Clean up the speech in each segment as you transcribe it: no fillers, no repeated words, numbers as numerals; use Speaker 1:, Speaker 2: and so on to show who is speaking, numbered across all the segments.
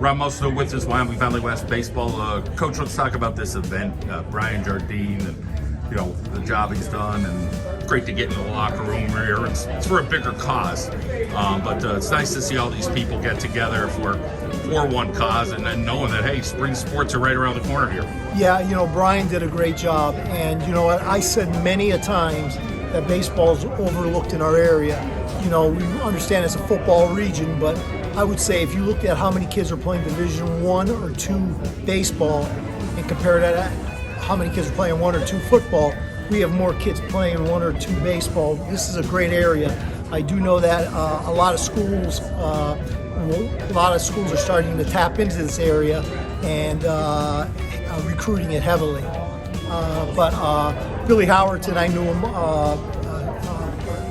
Speaker 1: Rob Musto with this Wyoming Valley West baseball. Coach, let's talk about this event. Brian Jardine and the job he's done, and great to get in the locker room here. It's for a bigger cause, but it's nice to see all these people get together for one cause, and then knowing that hey, spring sports are right around the corner here.
Speaker 2: Yeah, Brian did a great job, and you know what? I said many a times that baseball's overlooked in our area. We understand it's a football region, but I would say if you looked at how many kids are playing Division I or II baseball and compare that to how many kids are playing 1 or 2 football, we have more kids playing 1 or 2 baseball. This is a great area. I do know that a lot of schools are starting to tap into this area and recruiting it heavily. But Billy Howerton, I knew him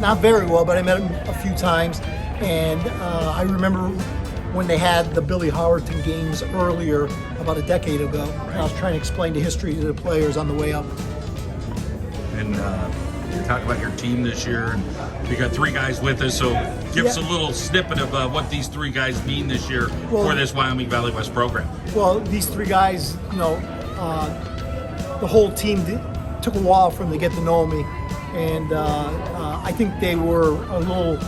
Speaker 2: not very well, but I met him a few times. And I remember when they had the Billy Howerton games earlier, about a decade ago, and I was trying to explain the history to the players on the way up.
Speaker 1: And you talk about your team this year, and we got 3 guys with us, so give us a little snippet of what these 3 guys mean this year for this Wyoming Valley West program.
Speaker 2: Well, these 3 guys, the whole team took a while for them to get to know me, and I think they were a little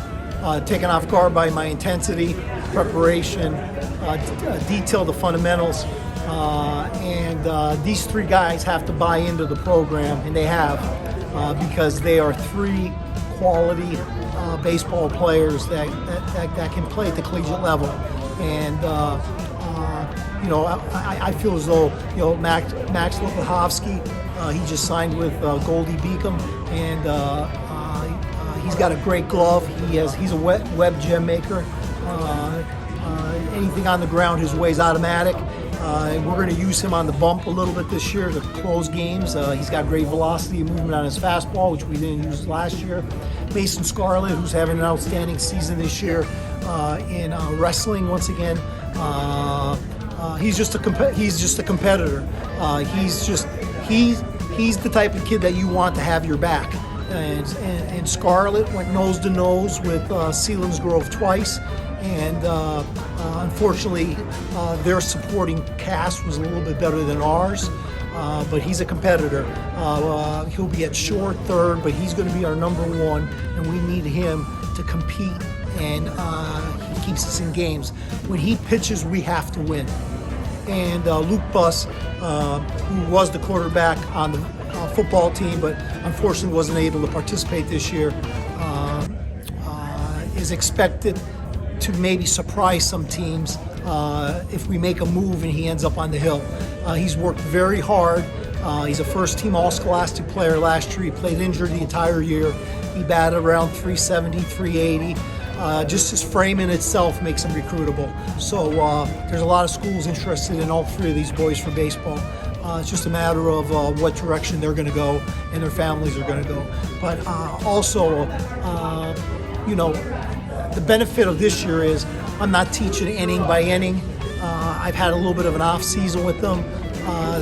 Speaker 2: taken off guard by my intensity, preparation, detail the fundamentals, and these 3 guys have to buy into the program, and they have, because they are 3 quality baseball players that can play at the collegiate level. And I feel as though Max Lopachovsky, he just signed with Goldie Beacom, and he's got a great glove. He's a web gem maker. Anything on the ground, his way's automatic. We're going to use him on the bump a little bit this year to close games. He's got great velocity and movement on his fastball, which we didn't use last year. Mason Scarlett, who's having an outstanding season this year in wrestling once again. He's just a competitor. He's the type of kid that you want to have your back. And Scarlett went nose to nose with Selinsgrove twice, and unfortunately their supporting cast was a little bit better than ours, but he's a competitor. He'll be at short, third, but he's going to be our number 1, and we need him to compete, and he keeps us in games. When he pitches, we have to win. And Luke Buss, who was the quarterback on the football team, but unfortunately wasn't able to participate this year, is expected to maybe surprise some teams if we make a move and he ends up on the hill. He's worked very hard. He's a first-team All-Scholastic player last year. He played injured the entire year. He batted around 370, 380. Just his frame in itself makes him recruitable. So there's a lot of schools interested in all 3 of these boys for baseball. It's just a matter of what direction they're going to go and their families are going to go. But also, the benefit of this year is I'm not teaching inning by inning. I've had a little bit of an off season with them.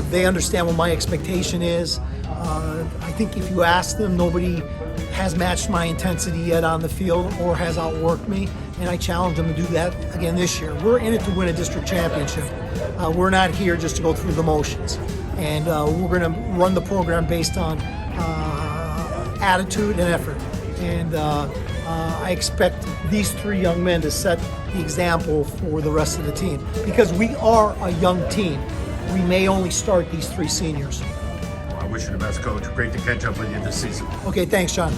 Speaker 2: They understand what my expectation is. I think if you ask them, nobody has matched my intensity yet on the field or has outworked me, and I challenge them to do that again this year. We're in it to win a district championship. We're not here just to go through the motions, and we're going to run the program based on attitude and effort, and I expect these 3 young men to set the example for the rest of the team, because we are a young team. We may only start these 3 seniors.
Speaker 1: I wish you the best, Coach. Great to catch up with you this season.
Speaker 2: Okay, thanks, John.